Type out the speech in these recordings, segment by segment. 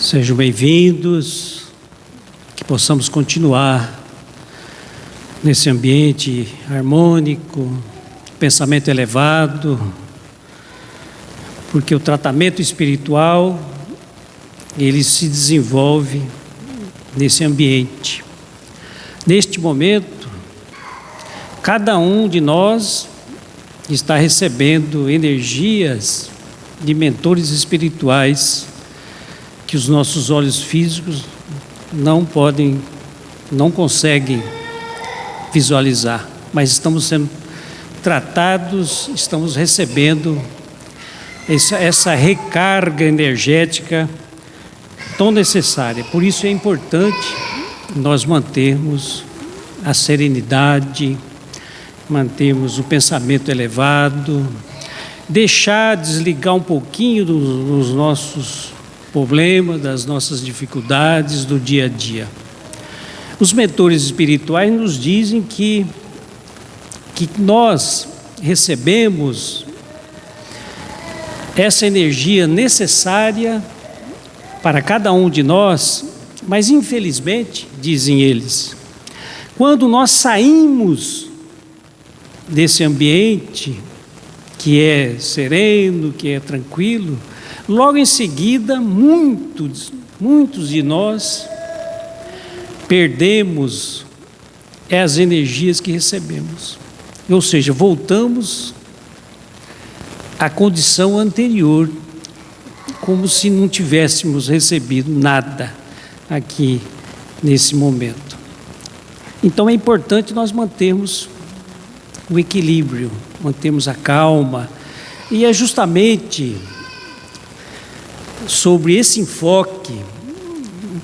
Sejam bem-vindos, que possamos continuar nesse ambiente harmônico, pensamento elevado, porque o tratamento espiritual, ele se desenvolve nesse ambiente. Neste momento, cada um de nós está recebendo energias de mentores espirituais que os nossos olhos físicos não conseguem visualizar, mas estamos sendo tratados, estamos recebendo essa recarga energética tão necessária. Por isso é importante nós mantermos a serenidade, mantermos o pensamento elevado, deixar desligar um pouquinho dos nossos problemas, das nossas dificuldades do dia a dia. Os mentores espirituais nos dizem que nós recebemos essa energia necessária para cada um de nós, mas infelizmente, dizem eles, quando nós saímos desse ambiente que é sereno, que é tranquilo, logo em seguida, muitos de nós perdemos as energias que recebemos. Ou seja, voltamos à condição anterior, como se não tivéssemos recebido nada aqui nesse momento. Então é importante nós mantermos o equilíbrio, mantermos a calma, e é justamente sobre esse enfoque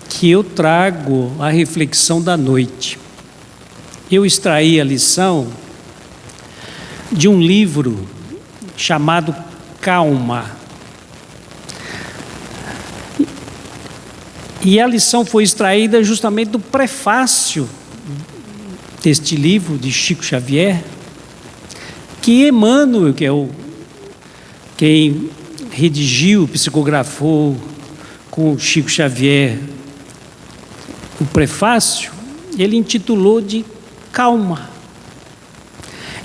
que eu trago a reflexão da noite. Eu extraí a lição de um livro chamado Calma. E a lição foi extraída justamente do prefácio deste livro de Chico Xavier, que Emmanuel, que é quem redigiu, psicografou com Chico Xavier o prefácio, ele intitulou de Calma.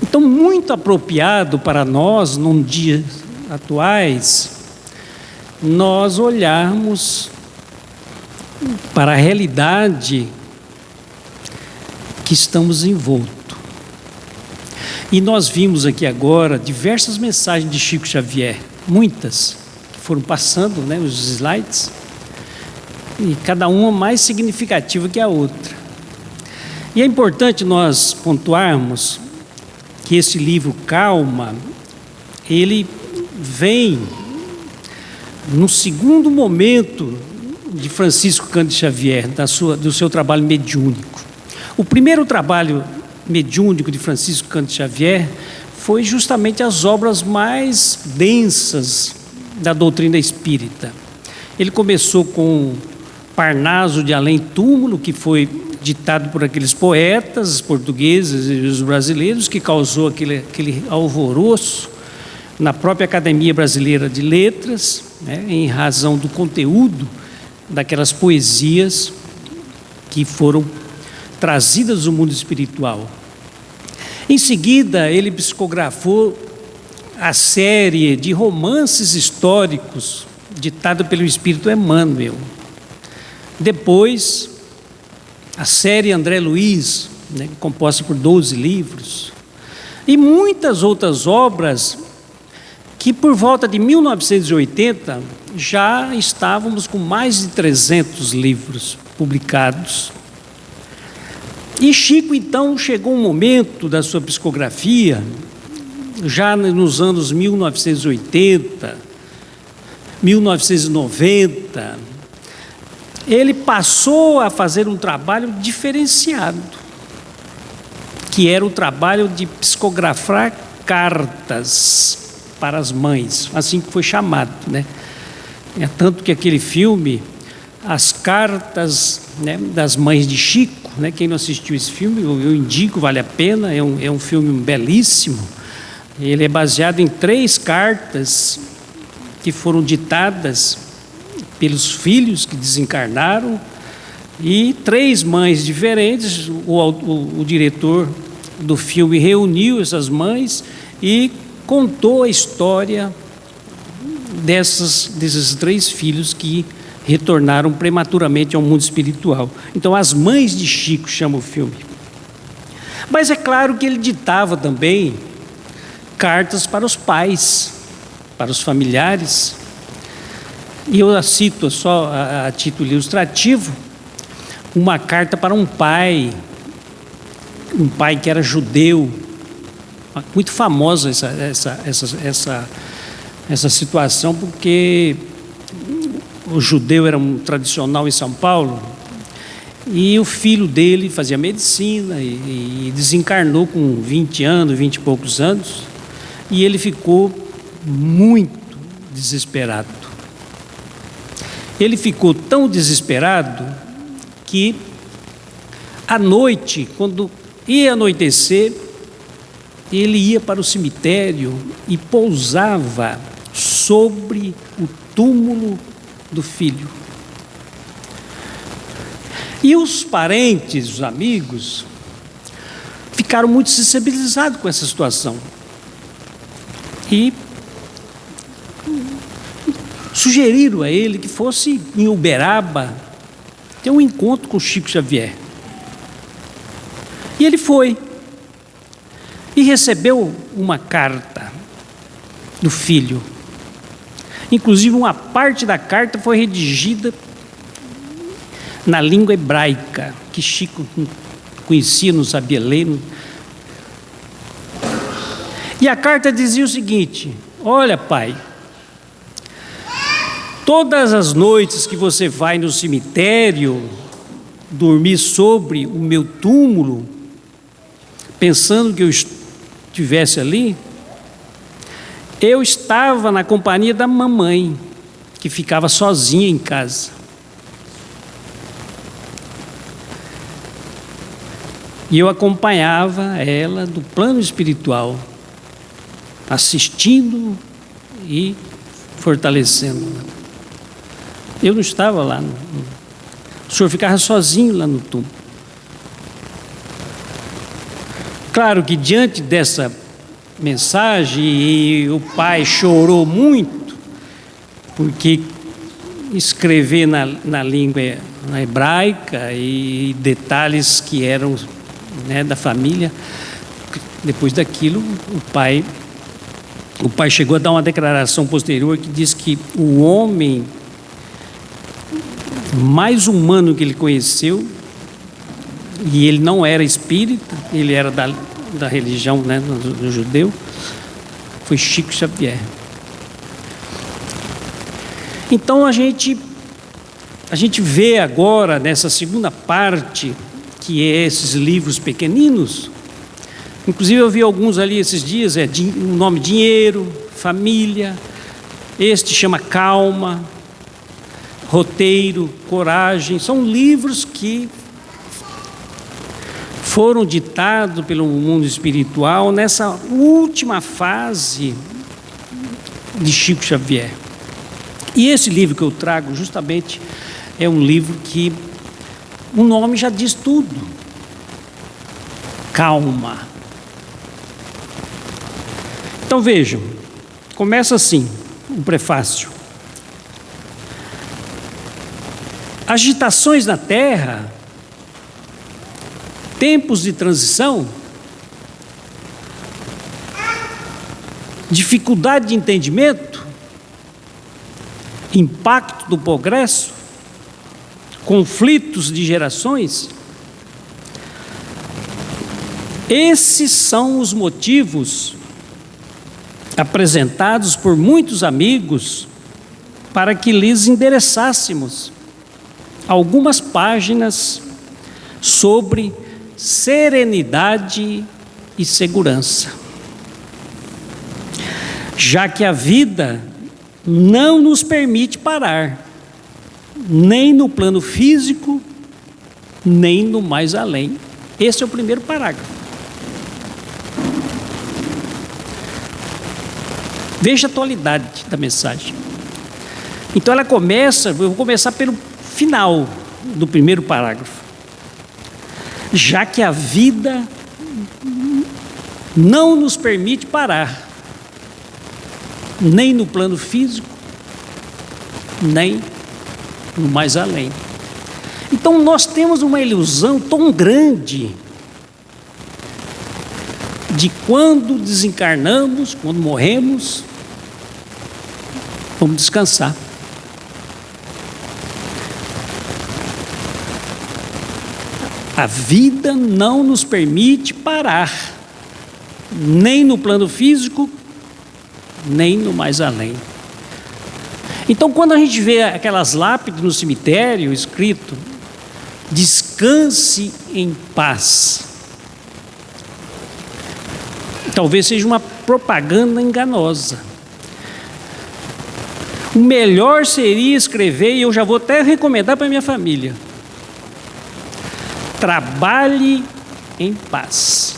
Então, muito apropriado para nós, num dia atuais, nós olharmos para a realidade que estamos envoltos. E nós vimos aqui agora diversas mensagens de Chico Xavier, muitas, que foram passando, os slides, e cada uma mais significativa que a outra. E é importante nós pontuarmos que esse livro Calma, ele vem no segundo momento de Francisco Cândido Xavier, do seu trabalho mediúnico. O primeiro trabalho mediúnico de Francisco Cândido Xavier foi justamente as obras mais densas da doutrina espírita. Ele começou com Parnaso de Além Túmulo, que foi ditado por aqueles poetas portugueses e os brasileiros, que causou aquele alvoroço na própria Academia Brasileira de Letras, em razão do conteúdo daquelas poesias que foram trazidas do mundo espiritual. Em seguida, ele psicografou a série de romances históricos ditada pelo Espírito Emmanuel. Depois, a série André Luiz, composta por 12 livros, e muitas outras obras que por volta de 1980 já estávamos com mais de 300 livros publicados. E Chico, então, chegou um momento da sua psicografia, já nos anos 1980, 1990, ele passou a fazer um trabalho diferenciado, que era o trabalho de psicografar cartas para as mães, assim que foi chamado, É tanto que aquele filme, As Cartas das Mães de Chico, quem não assistiu esse filme, eu indico, vale a pena, é um filme belíssimo. Ele é baseado em 3 cartas que foram ditadas pelos filhos que desencarnaram, e 3 mães diferentes. O diretor do filme reuniu essas mães e contou a história desses 3 filhos que retornaram prematuramente ao mundo espiritual. Então, As Mães de Chico chama o filme. Mas é claro que ele ditava também cartas para os pais, para os familiares. E eu cito só a título ilustrativo uma carta para um pai que era judeu. Muito famosa essa situação, porque o judeu era um tradicional em São Paulo, e o filho dele fazia medicina e desencarnou com 20 anos, 20 e poucos anos, e ele ficou muito desesperado. Ele ficou tão desesperado que, à noite, quando ia anoitecer, ele ia para o cemitério e pousava sobre o túmulo do filho. E os parentes, os amigos, ficaram muito sensibilizados com essa situação e sugeriram a ele que fosse em Uberaba ter um encontro com Chico Xavier. E ele foi e recebeu uma carta do filho. Inclusive, uma parte da carta foi redigida na língua hebraica, que Chico conhecia, não sabia ler. E a carta dizia o seguinte: olha, pai, todas as noites que você vai no cemitério dormir sobre o meu túmulo, pensando que eu estivesse ali, eu estava na companhia da mamãe, que ficava sozinha em casa. E eu acompanhava ela do plano espiritual, assistindo e fortalecendo. Eu não estava lá. O senhor ficava sozinho lá no túmulo. Claro que diante dessa mensagem, o pai chorou muito, porque escrever na língua hebraica e detalhes que eram, né, da família. Depois daquilo, o pai chegou a dar uma declaração posterior que diz que o homem mais humano que ele conheceu, e ele não era espírita, ele era da religião, né, do judeu, foi Chico Xavier. Então a gente vê agora nessa segunda parte, que é esses livros pequeninos. Inclusive eu vi alguns ali esses dias, o nome Dinheiro, Família, este chama Calma, Roteiro, Coragem. São livros que foram ditados pelo mundo espiritual nessa última fase de Chico Xavier. E esse livro que eu trago justamente é um livro que o nome já diz tudo. Calma. Então vejam, começa assim o prefácio. Agitações na Terra, tempos de transição, dificuldade de entendimento, impacto do progresso, conflitos de gerações. Esses são os motivos apresentados por muitos amigos para que lhes endereçássemos algumas páginas sobre serenidade e segurança, já que a vida não nos permite parar, nem no plano físico, nem no mais além. Esse é o primeiro parágrafo. Veja a atualidade da mensagem. Então ela começa, eu vou começar pelo final do primeiro parágrafo. Já que a vida não nos permite parar, nem no plano físico, nem no mais além. Então nós temos uma ilusão tão grande de quando desencarnamos, quando morremos, vamos descansar. A vida não nos permite parar, nem no plano físico, nem no mais além. Então, quando a gente vê aquelas lápides no cemitério escrito, descanse em paz, talvez seja uma propaganda enganosa. O melhor seria escrever, e eu já vou até recomendar para minha família: trabalhe em paz.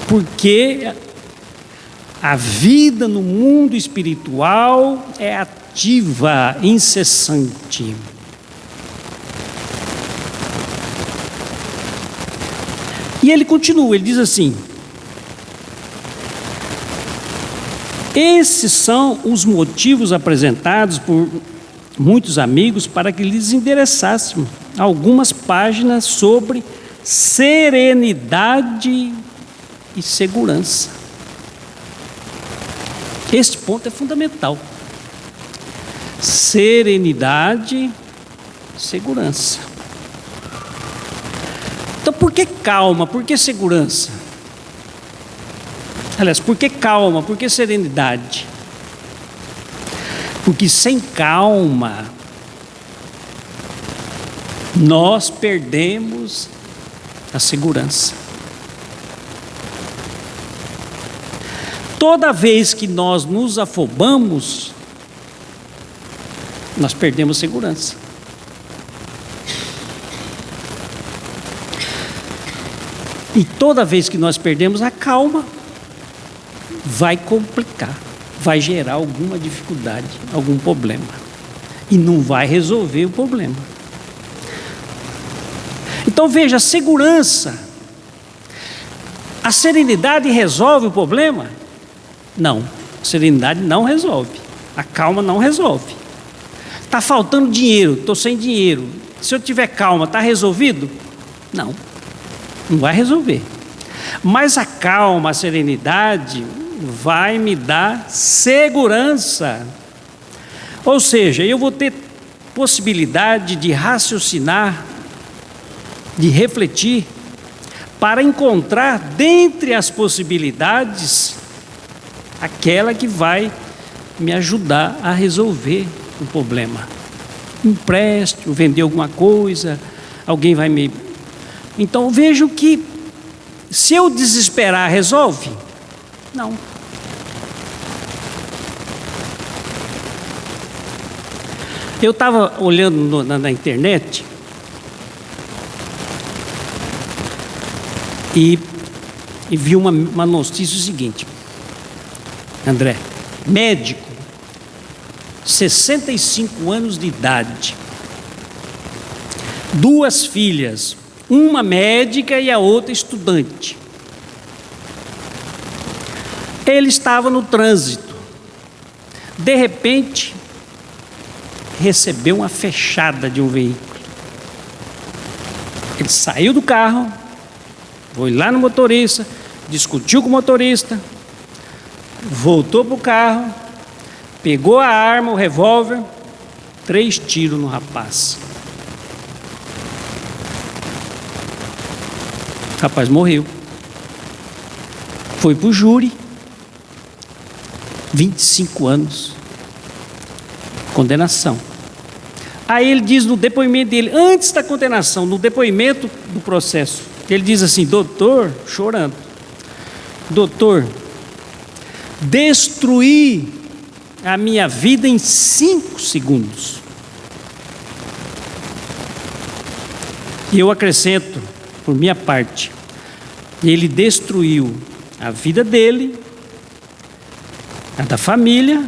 Porque a vida no mundo espiritual é ativa, incessante. E ele continua, ele diz assim: esses são os motivos apresentados por muitos amigos para que lhes endereçássemos algumas páginas sobre serenidade e segurança. Este ponto é fundamental. Serenidade e segurança. Então, por que calma? Por que segurança? Aliás, por que calma? Por que serenidade? Porque sem calma, nós perdemos a segurança. Toda vez que nós nos afobamos, nós perdemos segurança. E toda vez que nós perdemos a calma, vai complicar, vai gerar alguma dificuldade, algum problema. E não vai resolver o problema. Então veja, a segurança, a serenidade resolve o problema? Não, a serenidade não resolve, a calma não resolve. Está faltando dinheiro, estou sem dinheiro. Se eu tiver calma, está resolvido? Não, não vai resolver. Mas a calma, a serenidade vai me dar segurança. Ou seja, eu vou ter possibilidade de raciocinar, de refletir, para encontrar dentre as possibilidades aquela que vai me ajudar a resolver o problema. Empréstimo, vender alguma coisa, alguém vai me... Então vejo que se eu desesperar, resolve? Não. Eu estava olhando na internet e vi uma notícia seguinte: André, médico, 65 anos de idade, 2 filhas, uma médica e a outra estudante. Ele estava no trânsito, de repente recebeu uma fechada de um veículo. Ele saiu do carro, foi lá no motorista, discutiu com o motorista, voltou para o carro, pegou a arma, o revólver, 3 tiros no rapaz. O rapaz morreu. Foi para o júri, 25 anos, condenação. Aí ele diz no depoimento dele, antes da condenação, no depoimento do processo, ele diz assim: doutor, chorando, doutor, destruí a minha vida em 5 segundos. E eu acrescento, por minha parte, ele destruiu a vida dele A da família,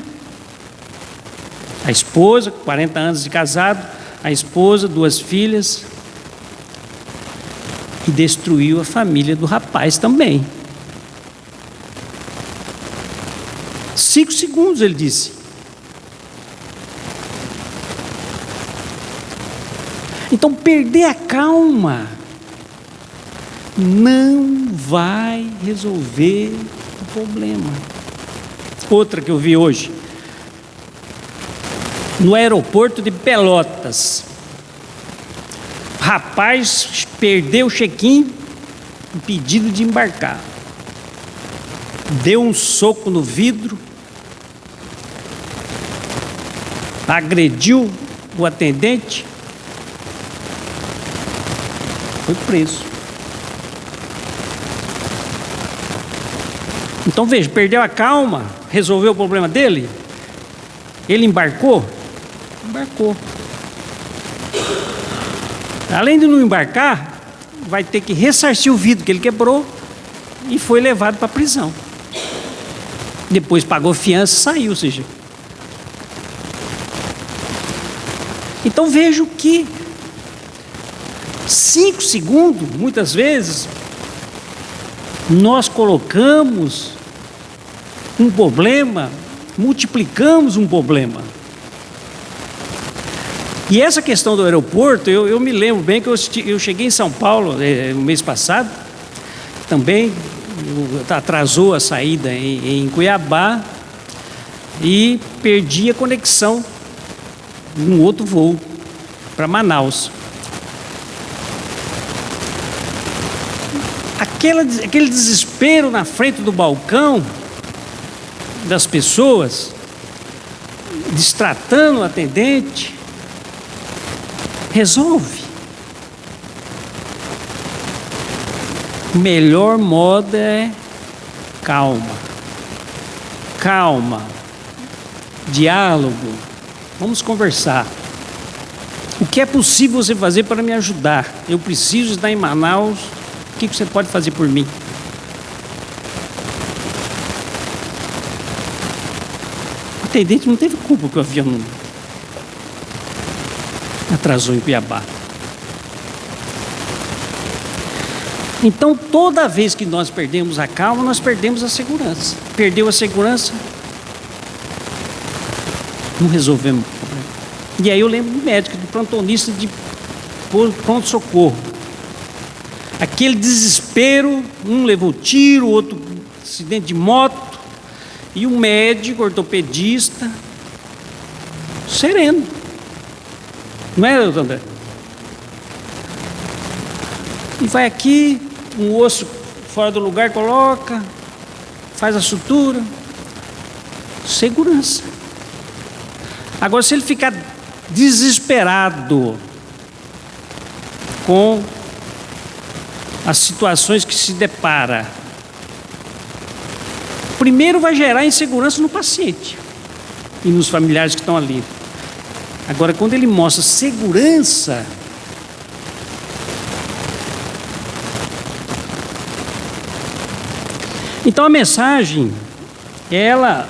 a esposa, 40 anos de casado, a esposa, 2 filhas, e destruiu a família do rapaz também. 5 segundos, ele disse. Então, perder a calma não vai resolver o problema. Outra que eu vi hoje, no aeroporto de Pelotas. O rapaz perdeu o check-in, impedido de embarcar. Deu um soco no vidro, agrediu o atendente, foi preso. Então veja, perdeu a calma, resolveu o problema dele, ele embarcou? Embarcou. Além de não embarcar, vai ter que ressarcir o vidro que ele quebrou e foi levado para a prisão. Depois pagou fiança e saiu, ou seja. Então vejo que 5 segundos, muitas vezes, nós colocamos um problema, multiplicamos um problema. E essa questão do aeroporto, eu me lembro bem que eu cheguei em São Paulo no mês passado, também atrasou a saída em Cuiabá e perdi a conexão num outro voo para Manaus. Aquele desespero na frente do balcão das pessoas, destratando o atendente, resolve. O melhor modo é calma. Calma. Diálogo. Vamos conversar. O que é possível você fazer para me ajudar? Eu preciso estar em Manaus. O que você pode fazer por mim? O atendente não teve culpa que o avião não atrasou em Cuiabá. Então, toda vez que nós perdemos a calma, nós perdemos a segurança. Perdeu a segurança, não resolvemos o problema. E aí eu lembro do médico, do plantonista de pronto-socorro. Aquele desespero, um levou tiro, o outro acidente de moto, e o médico, ortopedista, sereno. Não é, doutor André? E vai aqui, um osso fora do lugar, coloca, faz a sutura. Segurança. Agora, se ele ficar desesperado com as situações que se depara, primeiro vai gerar insegurança no paciente e nos familiares que estão ali. Agora, quando ele mostra segurança, então a mensagem, ela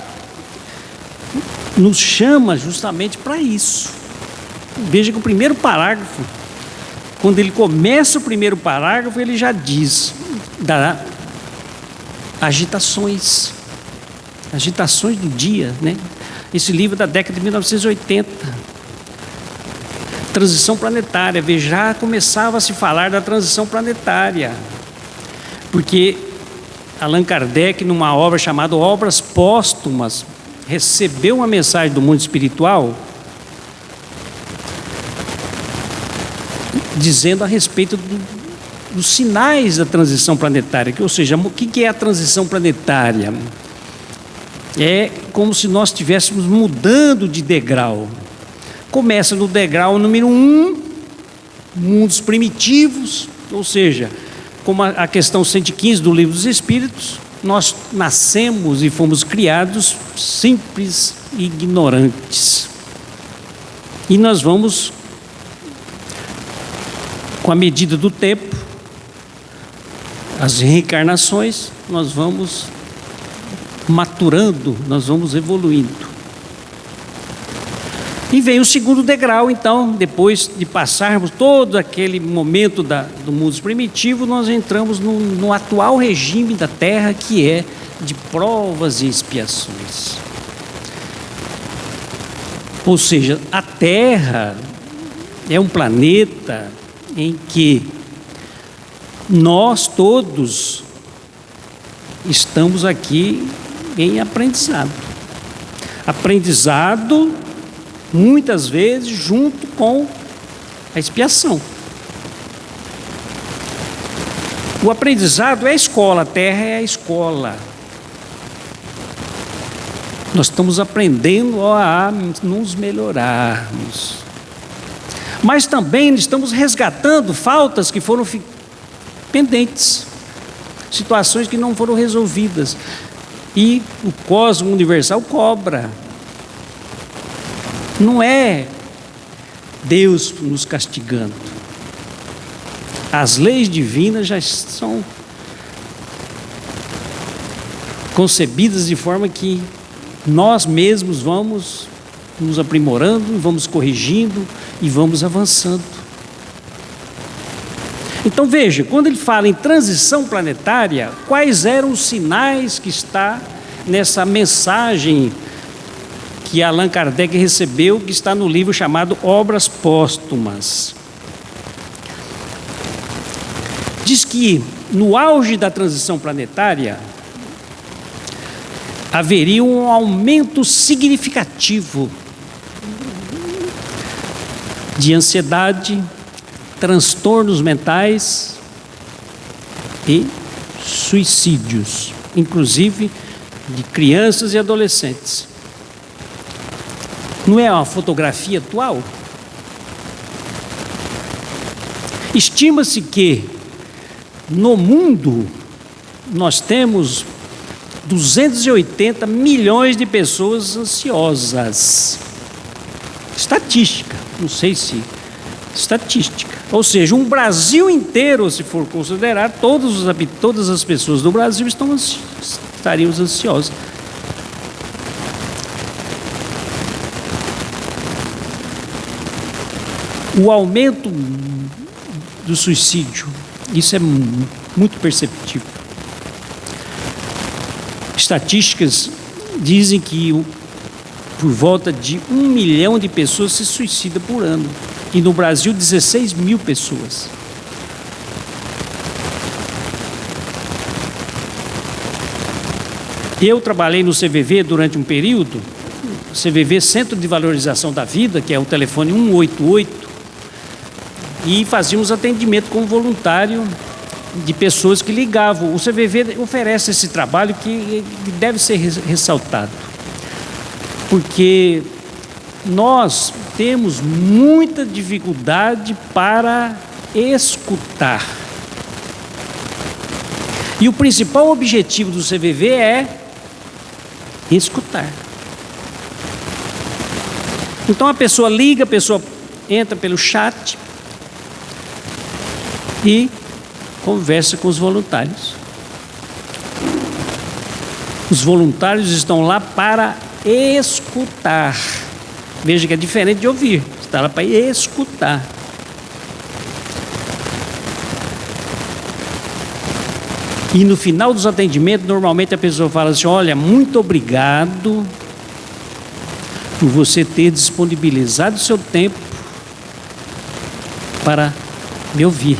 nos chama justamente para isso. Veja que o primeiro parágrafo, quando ele começa o primeiro parágrafo, ele já diz da agitações do dia, né? Esse livro da década de 1980, transição planetária. Veja, já começava a se falar da transição planetária, porque Allan Kardec, numa obra chamada Obras Póstumas, recebeu uma mensagem do mundo espiritual dizendo a respeito dos sinais da transição planetária, ou seja, o que é a transição planetária? É como se nós estivéssemos mudando de degrau. Começa no degrau número 1, mundos primitivos, ou seja, como a questão 115 do Livro dos Espíritos, nós nascemos e fomos criados simples e ignorantes. E nós vamos, com a medida do tempo, as reencarnações, nós vamos maturando, nós vamos evoluindo. E vem o segundo degrau, então, depois de passarmos todo aquele momento do mundo primitivo, nós entramos no atual regime da Terra, que é de provas e expiações. Ou seja, a Terra é um planeta em que nós todos estamos aqui em aprendizado. Aprendizado, muitas vezes, junto com a expiação. O aprendizado é a escola, a Terra é a escola. Nós estamos aprendendo a nos melhorarmos. Mas também estamos resgatando faltas que foram pendentes, situações que não foram resolvidas. E o cosmo universal cobra. Não é Deus nos castigando. As leis divinas já são concebidas de forma que nós mesmos vamos nos aprimorando, vamos corrigindo e vamos avançando. Então veja, quando ele fala em transição planetária, quais eram os sinais que está nessa mensagem que Allan Kardec recebeu, que está no livro chamado Obras Póstumas. Diz que no auge da transição planetária haveria um aumento significativo de ansiedade, transtornos mentais e suicídios, inclusive de crianças e adolescentes. Não é uma fotografia atual? Estima-se que no mundo nós temos 280 milhões de pessoas ansiosas. Estatística, não sei se estatística. Ou seja, um Brasil inteiro, se for considerar, todas as pessoas do Brasil estariam ansiosas. O aumento do suicídio, isso é muito perceptível. Estatísticas dizem que por volta de 1 milhão de pessoas se suicidam por ano. E no Brasil, 16 mil pessoas. Eu trabalhei no CVV durante um período, CVV, Centro de Valorização da Vida, que é o telefone 188, e fazíamos atendimento como voluntário de pessoas que ligavam. O CVV oferece esse trabalho que deve ser ressaltado, porque nós temos muita dificuldade para escutar. E o principal objetivo do CVV é escutar. Então a pessoa liga, a pessoa entra pelo chat e conversa com os voluntários. Os voluntários estão lá para escutar. Veja que é diferente de ouvir, está lá para escutar. E no final dos atendimentos, normalmente a pessoa fala assim: olha, muito obrigado por você ter disponibilizado o seu tempo para me ouvir.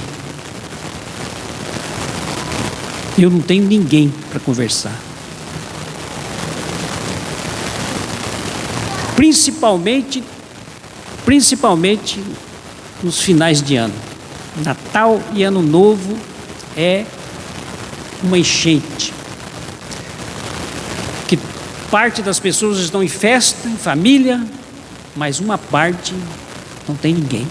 Eu não tenho ninguém para conversar. Principalmente nos finais de ano. Natal e Ano Novo é uma enchente. Que parte das pessoas estão em festa, em família, mas uma parte não tem ninguém.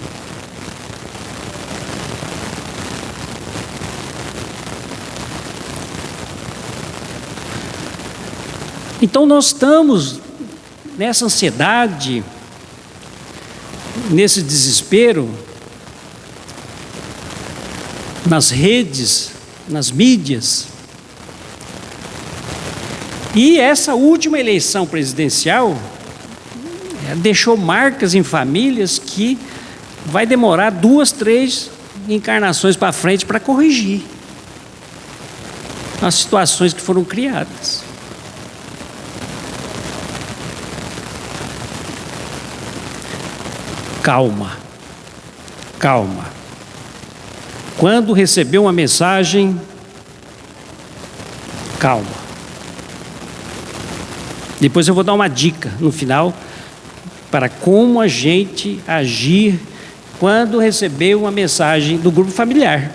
Então nós estamos nessa ansiedade, nesse desespero, nas redes, nas mídias, E essa última eleição presidencial deixou marcas em famílias que vai demorar 2, 3 encarnações para frente para corrigir as situações que foram criadas. Calma, calma. Quando receber uma mensagem, calma. Depois eu vou dar uma dica no final para como a gente agir quando receber uma mensagem do grupo familiar.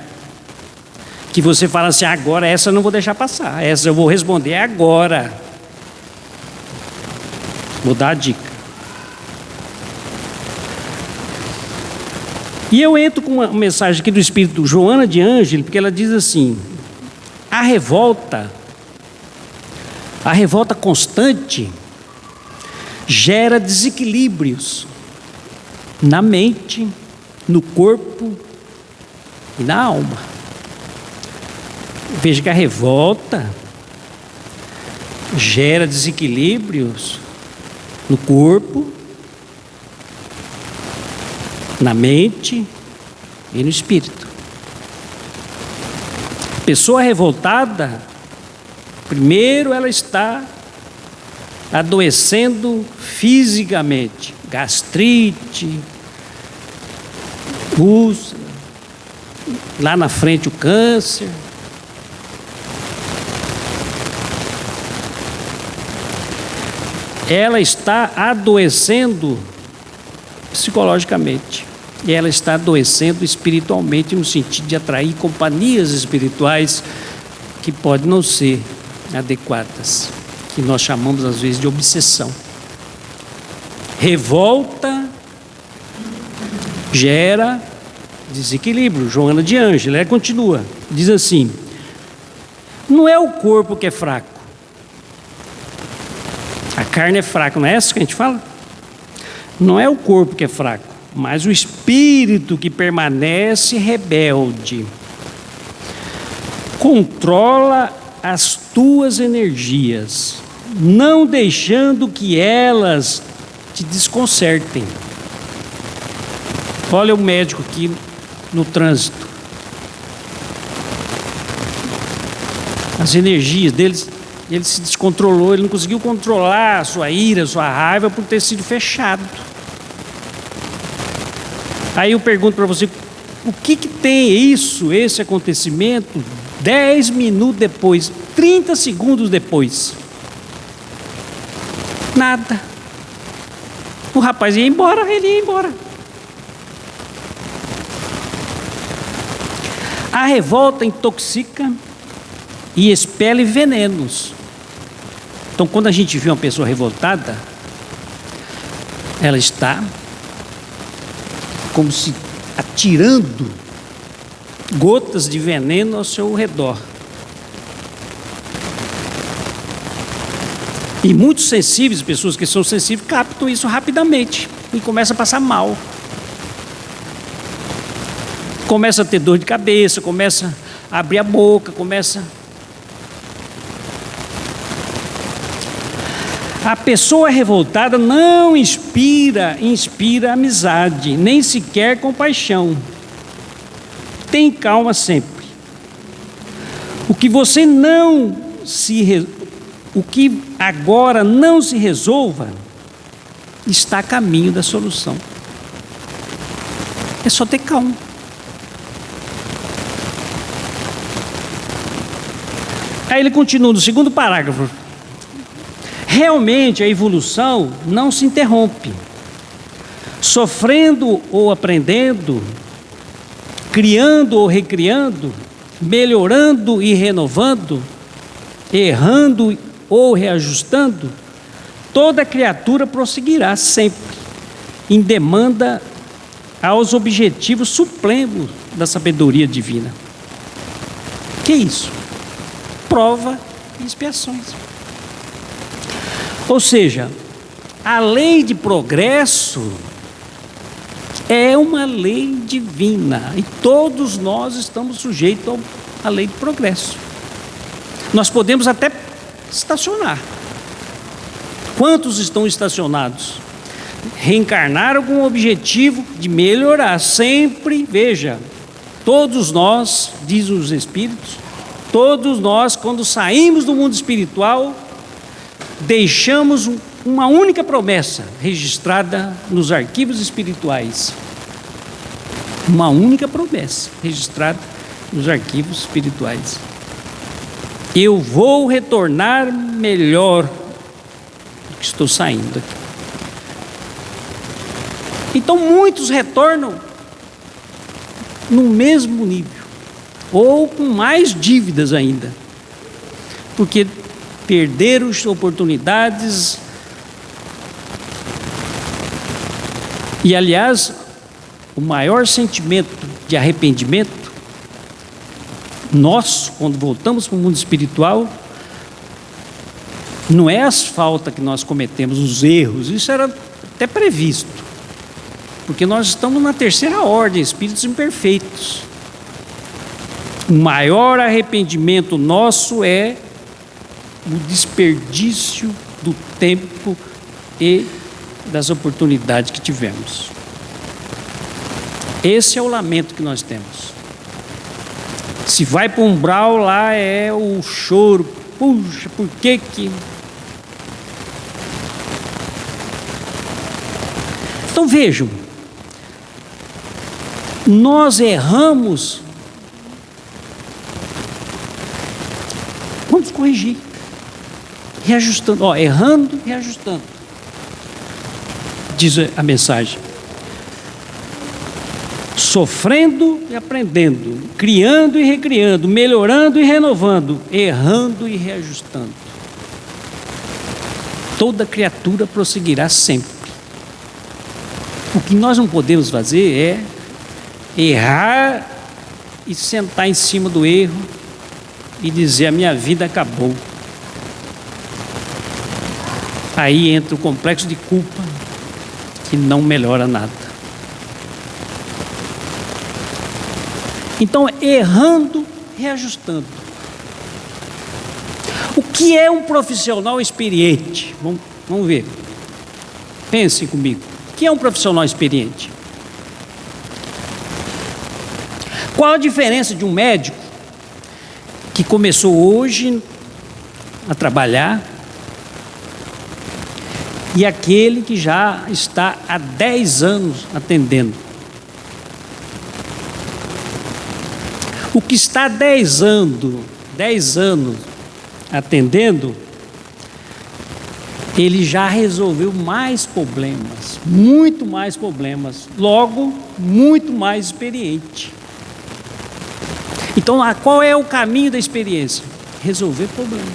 Que você fala assim, agora essa eu não vou deixar passar, essa eu vou responder agora. Vou dar a dica. E eu entro com uma mensagem aqui do Espírito Joana de Ângelo, porque ela diz assim: a revolta constante gera desequilíbrios na mente, no corpo e na alma. Veja que a revolta gera desequilíbrios no corpo, na mente e no espírito. A pessoa revoltada, primeiro ela está adoecendo fisicamente, gastrite, úlcera, lá na frente o câncer. Ela está adoecendo psicologicamente. E ela está adoecendo espiritualmente, no sentido de atrair companhias espirituais que podem não ser adequadas, que nós chamamos às vezes de obsessão. Revolta gera desequilíbrio. Joana de Ângelo, ela continua, diz assim: não é o corpo que é fraco, a carne é fraca, não é essa que a gente fala? Não é o corpo que é fraco, mas o espírito que permanece rebelde. Controla as tuas energias, não deixando que elas te desconcertem. Olha o médico aqui no trânsito. As energias deles, ele se descontrolou, ele não conseguiu controlar a sua ira, a sua raiva por ter sido fechado. Aí eu pergunto para você, o que tem esse acontecimento 10 minutos depois, 30 segundos depois? Nada. O rapaz ia embora, ele ia embora. A revolta intoxica e expele venenos. Então, quando a gente vê uma pessoa revoltada, ela está como se atirando gotas de veneno ao seu redor. E muitos sensíveis, pessoas que são sensíveis, captam isso rapidamente e começam a passar mal. Começa a ter dor de cabeça, começa a abrir a boca, começa... A pessoa revoltada não inspira amizade, nem sequer compaixão. Tem calma sempre. O que agora não se resolva, está a caminho da solução. É só ter calma. Aí ele continua no segundo parágrafo. Realmente a evolução não se interrompe. Sofrendo ou aprendendo, criando ou recriando, melhorando e renovando, errando ou reajustando, toda criatura prosseguirá sempre em demanda aos objetivos supremos da sabedoria divina. Que é isso? Prova e expiações. Ou seja, a lei de progresso é uma lei divina e todos nós estamos sujeitos à lei de progresso. Nós podemos até estacionar. Quantos estão estacionados? Reencarnaram com o objetivo de melhorar. Sempre, veja, todos nós, dizem os Espíritos, todos nós, quando saímos do mundo espiritual, deixamos uma única promessa registrada nos arquivos espirituais. Uma única promessa registrada nos arquivos espirituais. Eu vou retornar melhor do que estou saindo aqui. Então muitos retornam no mesmo nível, ou com mais dívidas ainda, porque perderam oportunidades. E aliás, o maior sentimento de arrependimento nosso, quando voltamos para o mundo espiritual, não é as faltas que nós cometemos, os erros, isso era até previsto, porque nós estamos na terceira ordem, espíritos imperfeitos. O maior arrependimento nosso é o desperdício do tempo e das oportunidades que tivemos. Esse é o lamento que nós temos. Se vai para o umbral, lá é o choro. Puxa, por que que... Então vejam, nós erramos, vamos corrigir, reajustando, errando e reajustando, diz a mensagem. Sofrendo e aprendendo, criando e recriando, melhorando e renovando, errando e reajustando. Toda criatura prosseguirá sempre. O que nós não podemos fazer é errar e sentar em cima do erro e dizer: a minha vida acabou. Aí entra o complexo de culpa, que não melhora nada. Então, errando, reajustando. O que é um profissional experiente? Vamos ver. Pensem comigo. O que é um profissional experiente? Qual a diferença de um médico que começou hoje a trabalhar e aquele que já está há 10 anos atendendo? O que está há 10 anos atendendo, ele já resolveu mais problemas, muito mais problemas, logo, muito mais experiente. Então, qual é o caminho da experiência? Resolver problemas.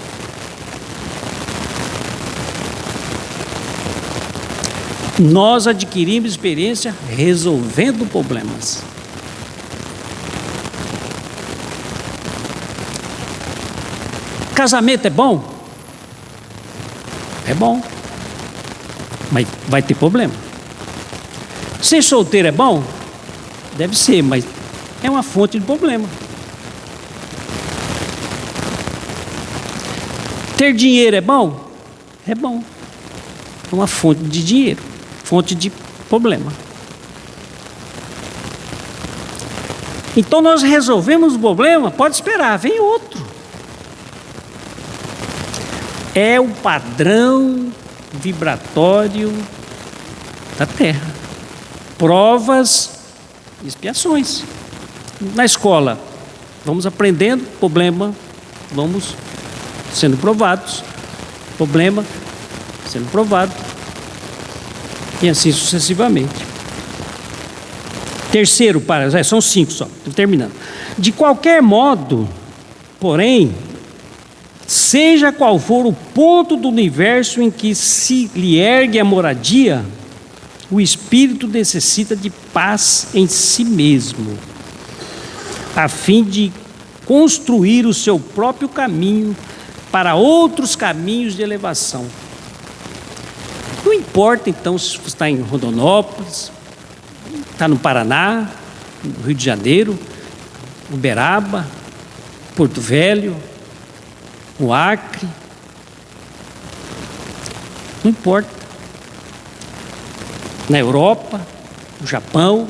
Nós adquirimos experiência resolvendo problemas. Casamento é bom? É bom, mas vai ter problema. Ser solteiro é bom? Deve ser, mas é uma fonte de problema. Ter dinheiro é bom? É bom. É uma fonte de dinheiro, fonte de problema. Então nós resolvemos o problema, pode esperar, vem outro. É o padrão vibratório da Terra. Provas e expiações. Na escola, vamos aprendendo, problema, vamos sendo provados, problema, sendo provado, e assim sucessivamente. Terceiro, são 5 só, estou terminando. De qualquer modo, porém, seja qual for o ponto do universo em que se lhe ergue a moradia, o espírito necessita de paz em si mesmo, a fim de construir o seu próprio caminho para outros caminhos de elevação. Não importa então se você está em Rondonópolis, está no Paraná, no Rio de Janeiro, Uberaba, Porto Velho, o Acre, Não importa. Na Europa, no Japão,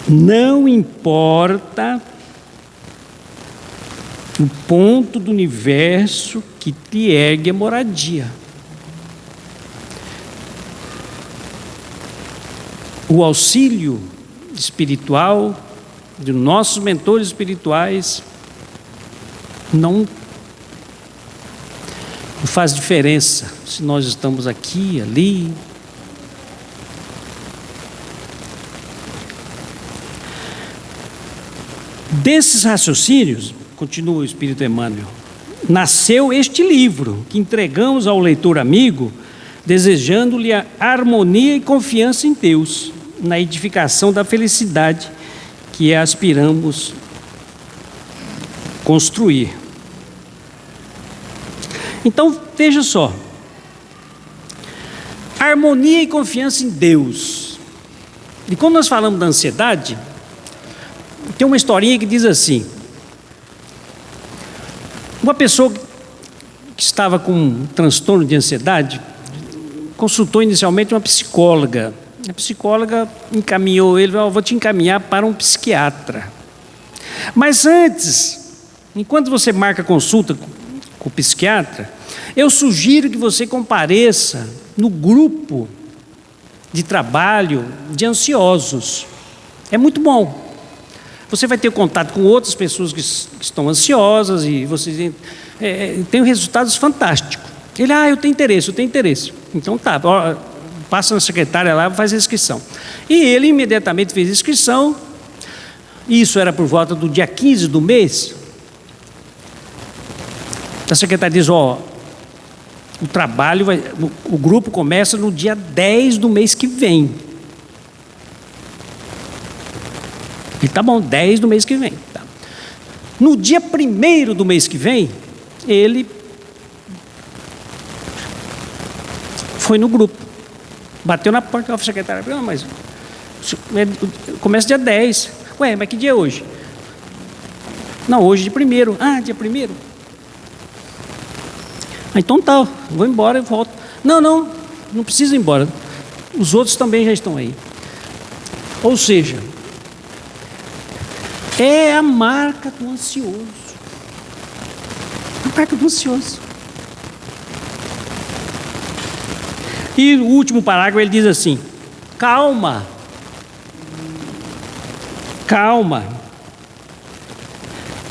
não importa o ponto do universo que te ergue a moradia. O auxílio espiritual de nossos mentores espirituais não faz diferença se nós estamos aqui, ali. Desses raciocínios, continua o Espírito Emmanuel, nasceu este livro que entregamos ao leitor amigo, desejando-lhe a harmonia e confiança em Deus, na edificação da felicidade que aspiramos construir. Então, veja só, harmonia e confiança em Deus. E quando nós falamos da ansiedade, tem uma historinha que diz assim: uma pessoa que estava com um transtorno de ansiedade consultou inicialmente uma psicóloga. A psicóloga encaminhou ele, vou te encaminhar para um psiquiatra. Mas antes, enquanto você marca consulta com o psiquiatra, eu sugiro que você compareça no grupo de trabalho de ansiosos. É muito bom. Você vai ter contato com outras pessoas que estão ansiosas e você tem resultados fantásticos. Ele, eu tenho interesse. Então tá, passa na secretária lá e faz a inscrição. E ele imediatamente fez a inscrição. Isso era por volta do dia 15 do mês. A secretária diz, o trabalho, o grupo começa no dia 10 do mês que vem. E tá bom, 10 do mês que vem. Tá. No dia 1º do mês que vem, ele foi no grupo. Bateu na porta da secretária. Não, mas começa dia 10. Ué, mas que dia é hoje? Não, hoje é dia 1º. Dia 1º. Então tá, vou embora e volto. Não precisa ir embora. Os outros também já estão aí. Ou seja, é a marca do ansioso. A marca do ansioso. E o último parágrafo ele diz assim: calma.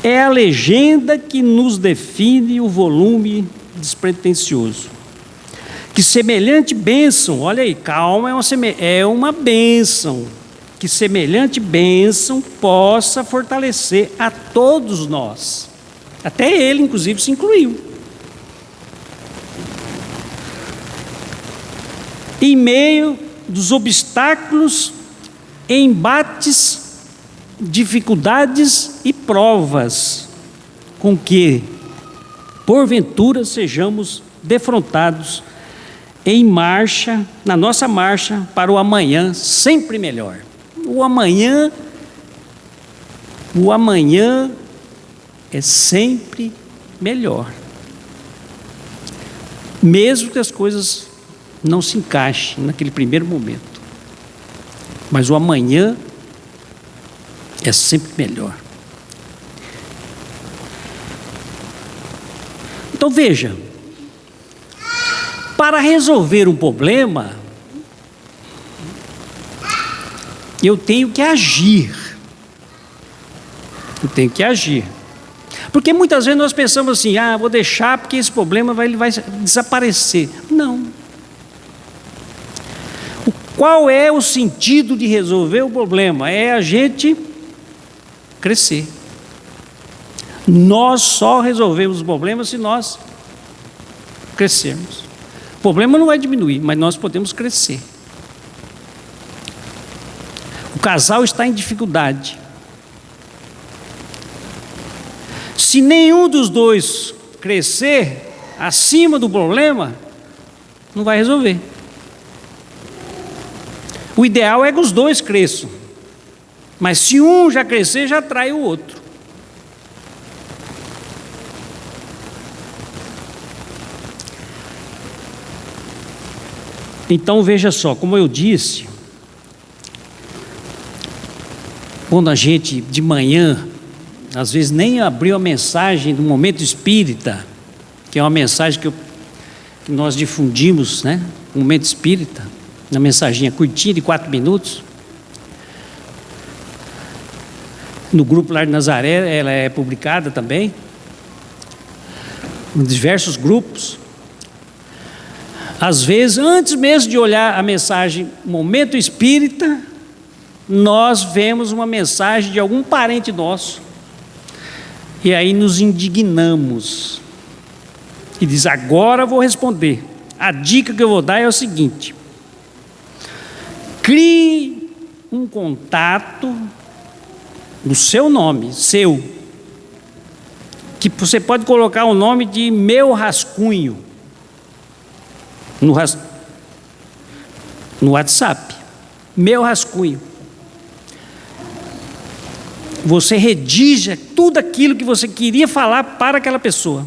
É a legenda que nos define o volume despretensioso. Que semelhante bênção, olha aí, calma é uma bênção. Que semelhante bênção possa fortalecer a todos nós. Até ele, inclusive, se incluiu. Em meio dos obstáculos, embates, dificuldades e provas com que, porventura, sejamos defrontados em marcha, na nossa marcha para o amanhã sempre melhor. O amanhã é sempre melhor. Mesmo que as coisas não se encaixem naquele primeiro momento. Mas o amanhã é sempre melhor. Então veja, para resolver um problema, eu tenho que agir. Porque muitas vezes nós pensamos assim, vou deixar porque esse problema vai desaparecer. Não. Qual é o sentido de resolver o problema? É a gente crescer. Nós só resolvemos o problema se nós crescermos. O problema não vai diminuir, mas nós podemos crescer. O casal está em dificuldade. Se nenhum dos dois crescer acima do problema, não vai resolver. O ideal é que os dois cresçam. Mas se um já crescer, já atrai o outro. Então veja só, como eu disse, quando a gente de manhã, às vezes nem abriu a mensagem do Momento Espírita, que é uma mensagem que nós difundimos, né? O Momento Espírita, uma mensaginha curtinha de 4 minutos. No grupo lá de Nazaré, ela é publicada também, em diversos grupos. Às vezes, antes mesmo de olhar a mensagem Momento Espírita, nós vemos uma mensagem de algum parente nosso, e aí nos indignamos, e diz: agora eu vou responder. A dica que eu vou dar é o seguinte: crie um contato no seu nome, que você pode colocar o nome de Meu Rascunho no WhatsApp. Meu Rascunho. Você redige tudo aquilo que você queria falar para aquela pessoa.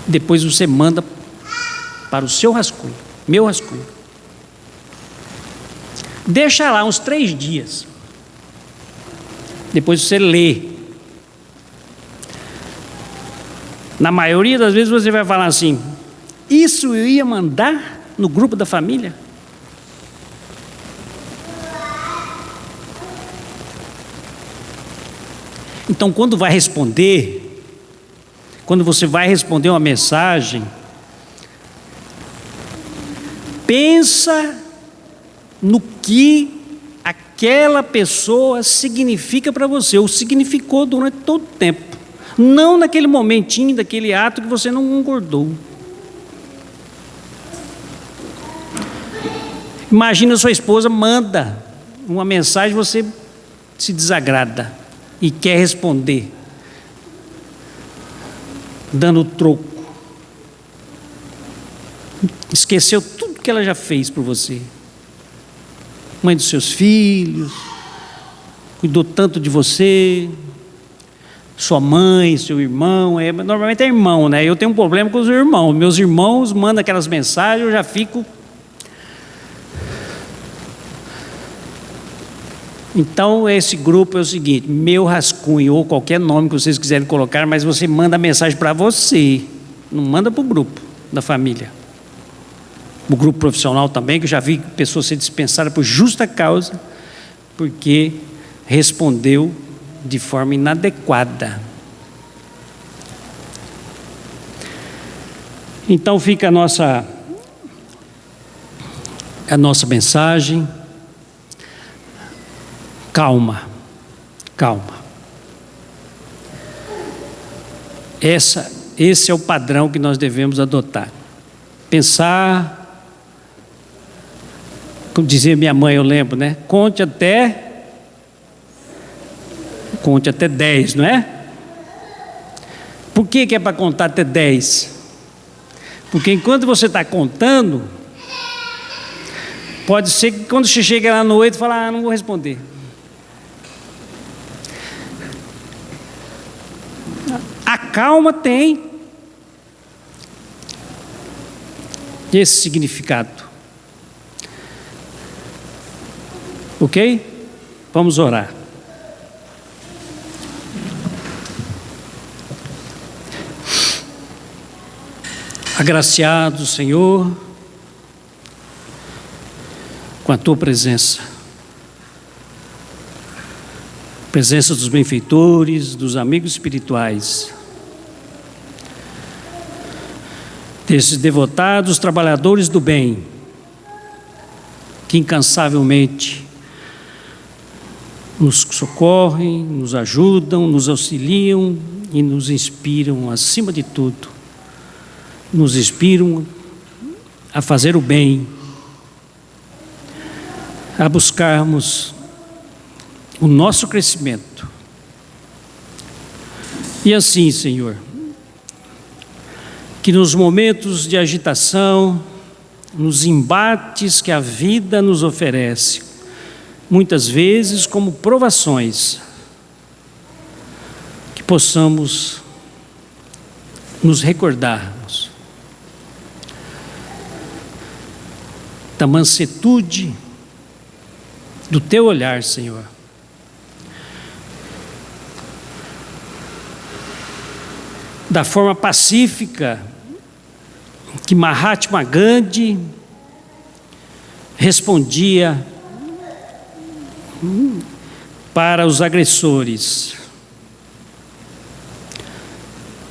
Depois você manda para o seu rascunho, Meu Rascunho. Deixa lá uns 3 dias. Depois você lê. Na maioria das vezes você vai falar assim: isso eu ia mandar no grupo da família? Então, quando você vai responder uma mensagem, pensa no que aquela pessoa significa para você, ou significou durante todo o tempo, não naquele momentinho, daquele ato que você não concordou. Imagina, sua esposa manda uma mensagem, você se desagrada e quer responder, dando troco. Esqueceu tudo que ela já fez por você. Mãe dos seus filhos, cuidou tanto de você, sua mãe, seu irmão, normalmente é irmão, né? Eu tenho um problema com os irmãos. Meus irmãos mandam aquelas mensagens, eu já fico. Então, esse grupo é o seguinte: Meu Rascunho, ou qualquer nome que vocês quiserem colocar, mas você manda a mensagem para você, não manda para o grupo da família. O grupo profissional também, que eu já vi pessoas ser dispensadas por justa causa, porque respondeu de forma inadequada. Então fica a nossa mensagem. Calma. Esse é o padrão que nós devemos adotar. Pensar, como dizia minha mãe, eu lembro, né? Conte até 10, não é? Por que é para contar até 10? Porque enquanto você está contando, pode ser que quando você chega lá no 8, fala: não vou responder. A calma tem esse significado. Ok? Vamos orar. Agraciado, Senhor, com a Tua presença dos benfeitores, dos amigos espirituais, desses devotados trabalhadores do bem, que incansavelmente nos socorrem, nos ajudam, nos auxiliam e nos inspiram, acima de tudo, nos inspiram a fazer o bem, a buscarmos o nosso crescimento. E assim, Senhor, que nos momentos de agitação, nos embates que a vida nos oferece, muitas vezes como provações, que possamos nos recordarmos da mansuetude do teu olhar, Senhor. Da forma pacífica que Mahatma Gandhi respondia para os agressores,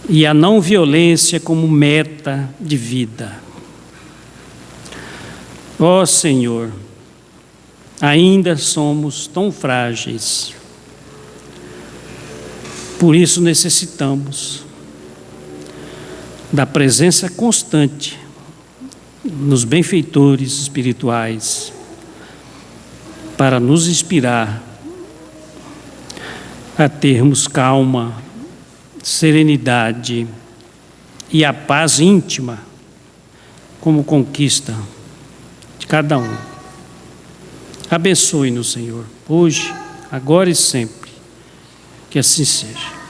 e a não violência como meta de vida. Ó Senhor, ainda somos tão frágeis, por isso necessitamos da presença constante nos benfeitores espirituais para nos inspirar a termos calma, serenidade e a paz íntima como conquista de cada um. Abençoe-nos, Senhor, hoje, agora e sempre. Que assim seja.